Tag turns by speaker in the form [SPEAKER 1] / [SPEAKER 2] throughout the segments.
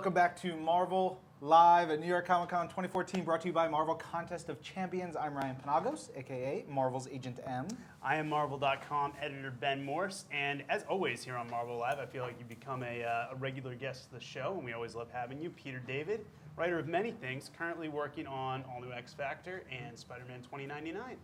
[SPEAKER 1] welcome back to Marvel Live at New York Comic Con 2014, brought to you by Marvel Contest of Champions. I'm Ryan Penagos, aka Marvel's Agent M.
[SPEAKER 2] I am Marvel.com editor Ben Morse, and as always here on Marvel Live, I feel like you've become a regular guest of the show, and we always love having you. Peter David, writer of many things, currently working on All New X Factor and Spider-Man 2099.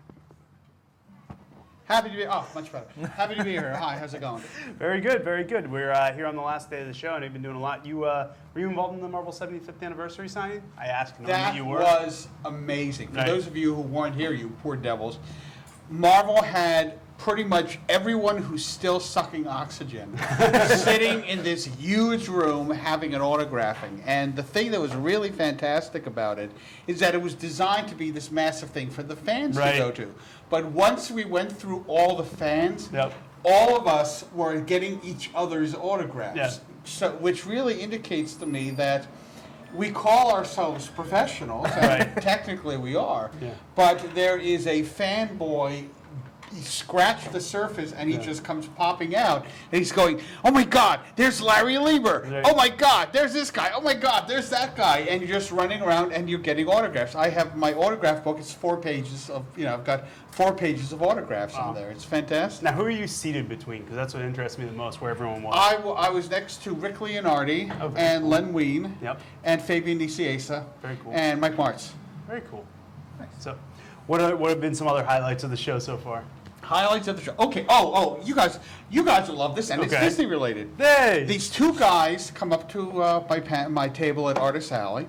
[SPEAKER 3] Happy to be much better. Happy to be here. Hi, how's it going?
[SPEAKER 2] Very good, very good. We're here on the last day of the show, and we've been doing a lot. Were you involved in the Marvel 75th anniversary signing? I asked, knowing that you were.
[SPEAKER 3] That was amazing. For those of you who weren't here, you poor devils, Marvel had pretty much everyone who's still sucking oxygen sitting in this huge room having an autographing. And the thing that was really fantastic about it is that it was designed to be this massive thing for the fans to go to. But once we went through all the fans, all of us were getting each other's autographs. So, which really indicates to me that we call ourselves professionals, and technically we are, but there is a fanboy. He scratched the surface and he just comes popping out and he's going, oh my God, there's Larry Lieber. Oh my God, there's this guy. Oh my God, there's that guy. And you're just running around and you're getting autographs. I have my autograph book. It's 4 pages of, I've got 4 pages of autographs in there. It's fantastic.
[SPEAKER 2] Now, who are you seated between? Because that's what interests me the most, where everyone was.
[SPEAKER 3] I was next to Rick Leonardi and Len Wein and Fabian Nicieza and Mike Martz.
[SPEAKER 2] Very cool. Nice. So, what have been some other highlights of the show so far?
[SPEAKER 3] Highlights of the show. Okay. You guys will love this, and it's Disney related.
[SPEAKER 2] Hey!
[SPEAKER 3] These 2 guys come up to my table at Artist Alley,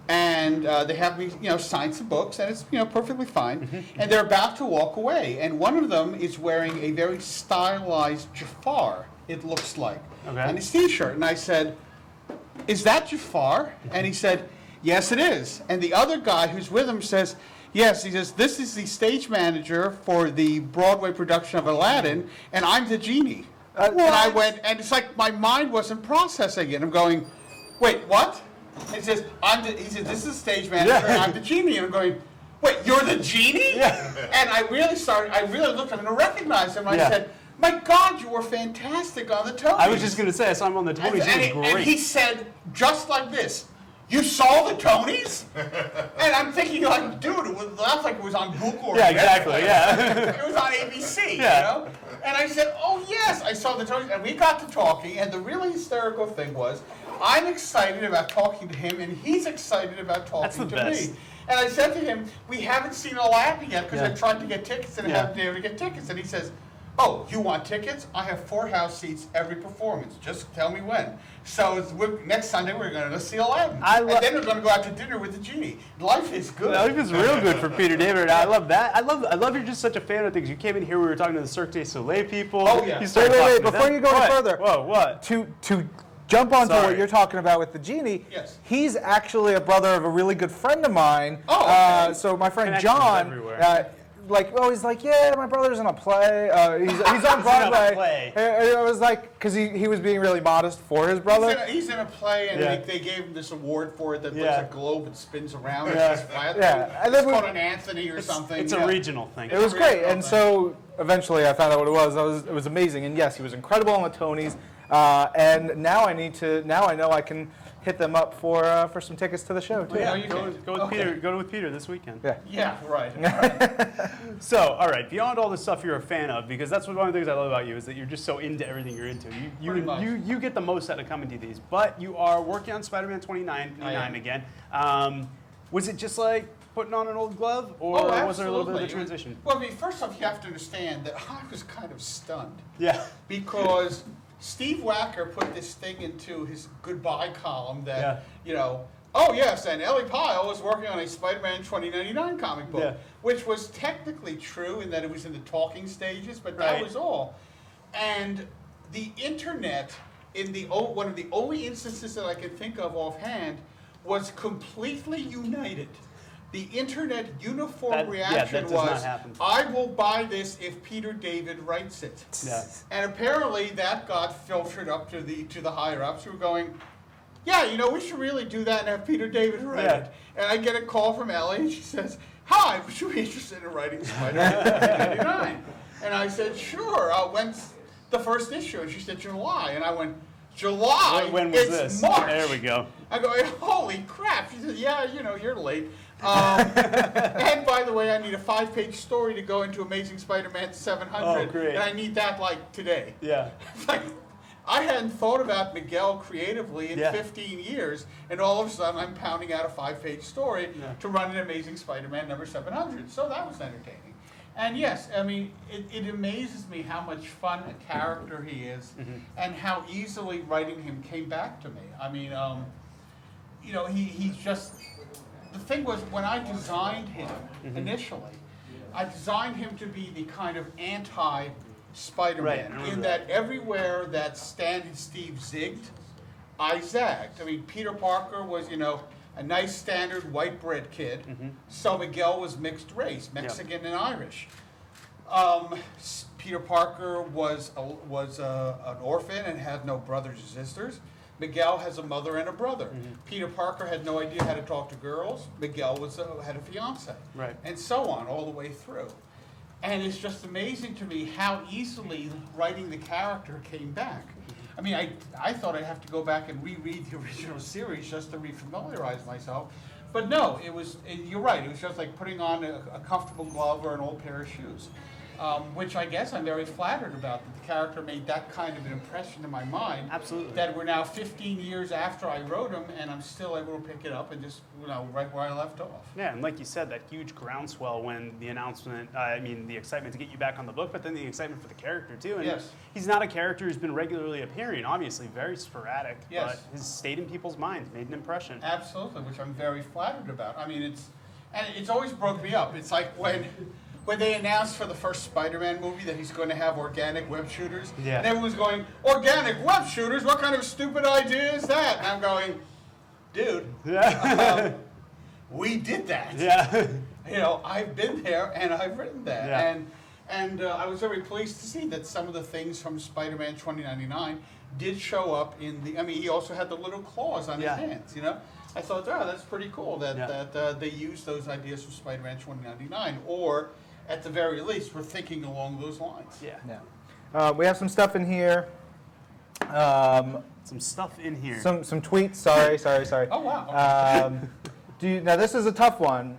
[SPEAKER 3] and they have me, sign some books, and it's perfectly fine. And they're about to walk away, and one of them is wearing a very stylized Jafar. It looks like, and his T-shirt. And I said, "Is that Jafar?" And he said, "Yes, it is." And the other guy who's with him says, yes, he says, this is the stage manager for the Broadway production of Aladdin, and I'm the genie. And I went, and it's like my mind wasn't processing it. I'm going, wait, what? And he says, he said, this is the stage manager, and I'm the genie. And I'm going, wait, you're the genie? And I really looked at him and recognized him. And I said, my God, you were fantastic on the Tonys.
[SPEAKER 2] I was just going to say, I saw him on the Tonys. He was great.
[SPEAKER 3] And he said, just like this, you saw the Tonys? And I'm thinking, like, dude, it was like it was on Google.
[SPEAKER 2] Yeah, exactly,
[SPEAKER 3] It was on ABC, you know? And I said, oh, yes, I saw the Tonys. And we got to talking, and the really hysterical thing was, I'm excited about talking to him, and he's excited about talking to me. And I said to him, we haven't seen Aladdin yet, because I tried to get tickets, and I haven't been able to get tickets. And he says, oh, you want tickets? I have 4 house seats every performance. Just tell me when. So next Sunday we're going to go see Aladdin. And then we're going to go out to dinner with the genie. Life is good.
[SPEAKER 2] Life is real good for Peter David. I love that. I love you're just such a fan of things. You came in here, we were talking to the Cirque du Soleil people.
[SPEAKER 3] Oh, yeah.
[SPEAKER 1] Wait, before you go any further.
[SPEAKER 2] Whoa, what?
[SPEAKER 1] To jump onto what you're talking about with the genie, he's actually a brother of a really good friend of mine.
[SPEAKER 3] Oh,
[SPEAKER 1] so my friend John, he's like, yeah, my brother's in a play. He's on Broadway. It was like, because he was being really modest for his brother.
[SPEAKER 3] He's in a play, and they gave him this award for it that looks like a globe and spins around. It's flat. And it's called an Anthony or something.
[SPEAKER 2] It's a regional thing.
[SPEAKER 1] It was great, and so eventually I found out what it was. It was amazing, and yes, he was incredible on the Tonys. And now I know I can hit them up for some tickets to the show too.
[SPEAKER 2] Go with Peter this weekend.
[SPEAKER 3] Right.
[SPEAKER 2] So, all right, beyond all the stuff you're a fan of, because that's one of the things I love about you is that you're just so into everything you're into. You get the most out of coming to these, but you are working on Spider-Man 2099 again. Was it just like putting on an old glove, or was there a little bit of a transition?
[SPEAKER 3] Well, I mean, first off, you have to understand that I was kind of stunned. Because Steve Wacker put this thing into his goodbye column that, oh yes, and Ellie Pyle was working on a Spider-Man 2099 comic book, which was technically true in that it was in the talking stages, but that was all. And the internet, in one of the only instances that I can think of offhand, was completely united. The internet uniform reaction was, I will buy this if Peter David writes it. And apparently that got filtered up to the higher-ups who were going, we should really do that and have Peter David write it. And I get a call from Ellie, and she says, hi, would you be interested in writing Spider-Man 1999? And I said, sure. When's the first issue? And she said, July. And I went, July.
[SPEAKER 2] When was
[SPEAKER 3] it's
[SPEAKER 2] this?
[SPEAKER 3] March.
[SPEAKER 2] There we go.
[SPEAKER 3] I go, holy crap. She says, yeah, you're late. And by the way, I need a 5-page story to go into Amazing Spider-Man 700.
[SPEAKER 2] Oh, great.
[SPEAKER 3] And I need that like today.
[SPEAKER 2] Yeah.
[SPEAKER 3] It's like, I hadn't thought about Miguel creatively in 15 years, and all of a sudden I'm pounding out a 5-page story to run an Amazing Spider-Man number 700. So that was entertaining. And yes, I mean, it amazes me how much fun a character he is, and how easily writing him came back to me. I mean, you know, he's just, the thing was, when I designed him initially, I designed him to be the kind of anti-Spider-Man, in that everywhere that Stan and Steve zigged, I zagged. I mean, Peter Parker was, you know, a nice standard white bread kid. So Miguel was mixed race, Mexican and Irish. Peter Parker was an orphan and had no brothers or sisters. Miguel has a mother and a brother. Peter Parker had no idea how to talk to girls. Miguel had a fiance.
[SPEAKER 2] Right.
[SPEAKER 3] And so on, all the way through. And it's just amazing to me how easily writing the character came back. I mean, I thought I'd have to go back and reread the original series just to refamiliarize myself. But no, you're right, it was just like putting on a comfortable glove or an old pair of shoes. Which I guess I'm very flattered about, that the character made that kind of an impression in my mind.
[SPEAKER 2] Absolutely.
[SPEAKER 3] That we're now 15 years after I wrote him, and I'm still able to pick it up and just, you know, right where I left off.
[SPEAKER 2] Yeah, and like you said, that huge groundswell when the announcement, I mean, the excitement to get you back on the book, but then the excitement for the character, too. And
[SPEAKER 3] yes.
[SPEAKER 2] He's not a character who's been regularly appearing, obviously, very sporadic,
[SPEAKER 3] yes.
[SPEAKER 2] but has stayed in people's minds, made an impression.
[SPEAKER 3] Absolutely, which I'm very flattered about. I mean, it's always broke me up. It's like when they announced for the first Spider-Man movie that he's going to have organic web shooters, and everyone's going, organic web shooters? What kind of stupid idea is that? And I'm going, dude, we did that.
[SPEAKER 2] Yeah.
[SPEAKER 3] You know, I've been there and I've written that.
[SPEAKER 2] Yeah.
[SPEAKER 3] And I was very pleased to see that some of the things from Spider-Man 2099 did show up in the, I mean, he also had the little claws on his hands, you know? I thought, oh, that's pretty cool that they used those ideas from Spider-Man 2099, or at the very least, we're thinking along those lines.
[SPEAKER 1] Yeah. We have some stuff in here.
[SPEAKER 2] Some stuff in here.
[SPEAKER 1] Some tweets. Sorry.
[SPEAKER 3] Oh, wow.
[SPEAKER 1] Okay. Now, this is a tough one.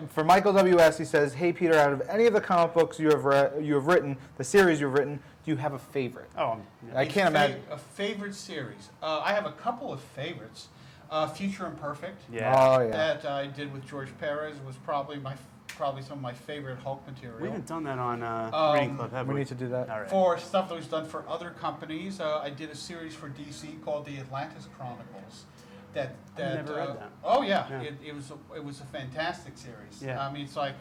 [SPEAKER 1] For Michael W.S., he says, hey, Peter, out of any of the comic books you have written, the series you've written, do you have a favorite?
[SPEAKER 2] Oh,
[SPEAKER 1] I can't imagine.
[SPEAKER 3] A favorite series. I have a couple of favorites. Future Imperfect.
[SPEAKER 2] Yeah.
[SPEAKER 1] Oh, yeah.
[SPEAKER 3] That I did with George Perez was probably some of my favorite Hulk material.
[SPEAKER 2] We haven't done that on Reading Club, have we?
[SPEAKER 1] We need to do that.
[SPEAKER 2] All right.
[SPEAKER 3] For stuff that was done for other companies, I did a series for DC called the Atlantis Chronicles.
[SPEAKER 2] I've never read that.
[SPEAKER 3] Oh yeah,
[SPEAKER 2] Yeah.
[SPEAKER 3] It was a fantastic series.
[SPEAKER 2] Yeah.
[SPEAKER 3] I mean, it's like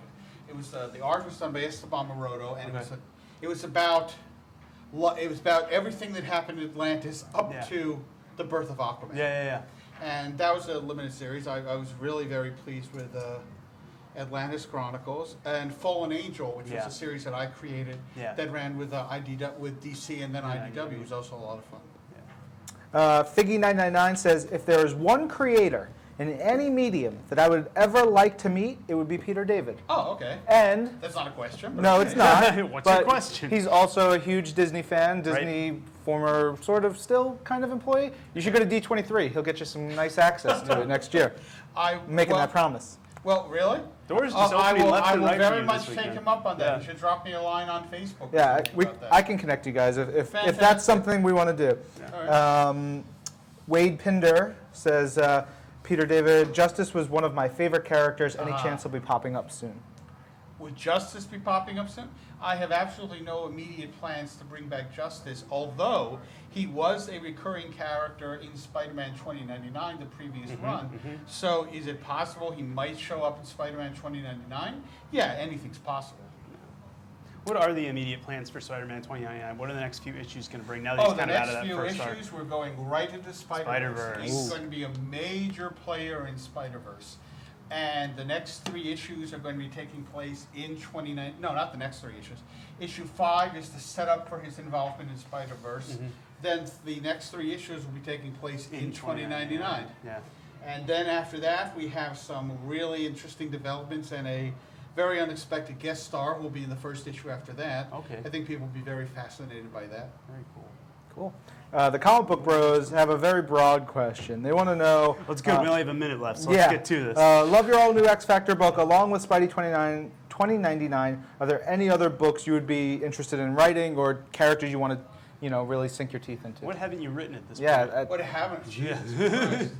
[SPEAKER 3] the art was done by Esteban Maroto, and it was about everything that happened in Atlantis up to the birth of Aquaman.
[SPEAKER 2] Yeah.
[SPEAKER 3] And that was a limited series. I was really very pleased with Atlantis Chronicles and Fallen Angel, which was a series that I created that ran with DC and then IDW. It was also a lot of fun.
[SPEAKER 1] Figgy999 says, if there is one creator in any medium that I would ever like to meet, it would be Peter David.
[SPEAKER 3] Oh, okay.
[SPEAKER 1] And
[SPEAKER 3] that's not a question.
[SPEAKER 1] No, it's not.
[SPEAKER 2] What's
[SPEAKER 1] but
[SPEAKER 2] your question?
[SPEAKER 1] He's also a huge Disney fan, Disney former sort of still kind of employee. You should go to D23. He'll get you some nice access to it next year. I'm making that promise.
[SPEAKER 3] Well, really?
[SPEAKER 2] Doors just opening left and right for you
[SPEAKER 3] very much
[SPEAKER 2] this
[SPEAKER 3] take
[SPEAKER 2] weekend.
[SPEAKER 3] him up on that. You should drop me a line on Facebook.
[SPEAKER 1] Yeah, I can connect you guys if that's something we want to do.
[SPEAKER 3] Yeah.
[SPEAKER 1] Wade Pinder says, Peter David, Justice was one of my favorite characters. Any chance he'll be popping up soon?
[SPEAKER 3] Would Justice be popping up soon? I have absolutely no immediate plans to bring back Justice, although he was a recurring character in Spider-Man 2099, the previous run. So is it possible he might show up in Spider-Man 2099? Yeah, anything's possible.
[SPEAKER 2] What are the immediate plans for Spider-Man 2099? What are the next few issues going to bring now that he's kind of out of that first arc?
[SPEAKER 3] The next few issues, we're going right into Spider-Verse. He's going to be a major player in Spider-Verse. And the next 3 issues are going to be taking place in 2099. No, not the next 3 issues. Issue 5 is the setup for his involvement in Spider-Verse. Then the next 3 issues will be taking place in 2099.
[SPEAKER 2] Yeah.
[SPEAKER 3] And then after that, we have some really interesting developments and a very unexpected guest star who will be in the first issue after that.
[SPEAKER 2] Okay.
[SPEAKER 3] I think people will be very fascinated by that.
[SPEAKER 2] Very cool.
[SPEAKER 1] Cool. The comic book bros have a very broad question. They want to know.
[SPEAKER 2] Let's go. We only have a minute left, so
[SPEAKER 1] yeah,
[SPEAKER 2] let's get to this.
[SPEAKER 1] Love your all new X Factor book along with Spidey 2099. Are there any other books you would be interested in writing or characters you want to, really sink your teeth into?
[SPEAKER 2] What haven't you written at this point?
[SPEAKER 1] Yeah.
[SPEAKER 3] What haven't? Jesus Christ.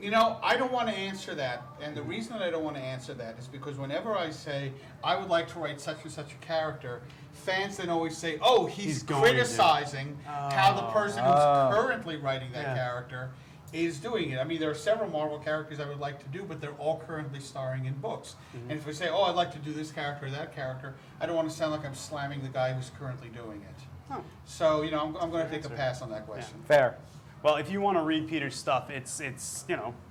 [SPEAKER 3] I don't want to answer that, and the reason that I don't want to answer that is because whenever I say I would like to write such and such a character, fans then always say, "Oh, he's criticizing how the person who's currently writing that character is doing it." I mean, there are several Marvel characters I would like to do, but they're all currently starring in books. And if I say, "Oh, I'd like to do this character or that character," I don't want to sound like I'm slamming the guy who's currently doing it. So, I'm going to take a pass on that question.
[SPEAKER 1] Fair.
[SPEAKER 2] Well, if you want to read Peter's stuff, it's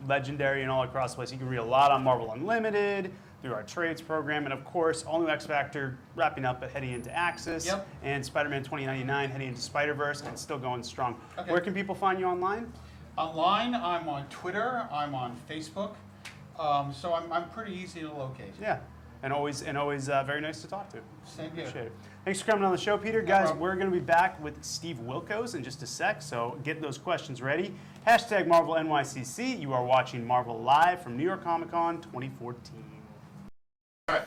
[SPEAKER 2] legendary and all across the place. You can read a lot on Marvel Unlimited, through our trades program, and of course, all new X Factor wrapping up but heading into Axis, and Spider-Man 2099 heading into Spider-Verse and still going strong. Okay. Where can people find you online?
[SPEAKER 3] Online, I'm on Twitter, I'm on Facebook, so I'm pretty easy to locate.
[SPEAKER 2] Yeah, and always very nice to talk to.
[SPEAKER 3] Same here.
[SPEAKER 2] Appreciate it. Thanks for coming on the show, Peter. Guys, we're going to be back with Steve Wilkos in just a sec, so get those questions ready. Hashtag Marvel NYCC. You are watching Marvel Live from New York Comic Con 2014.
[SPEAKER 3] All right.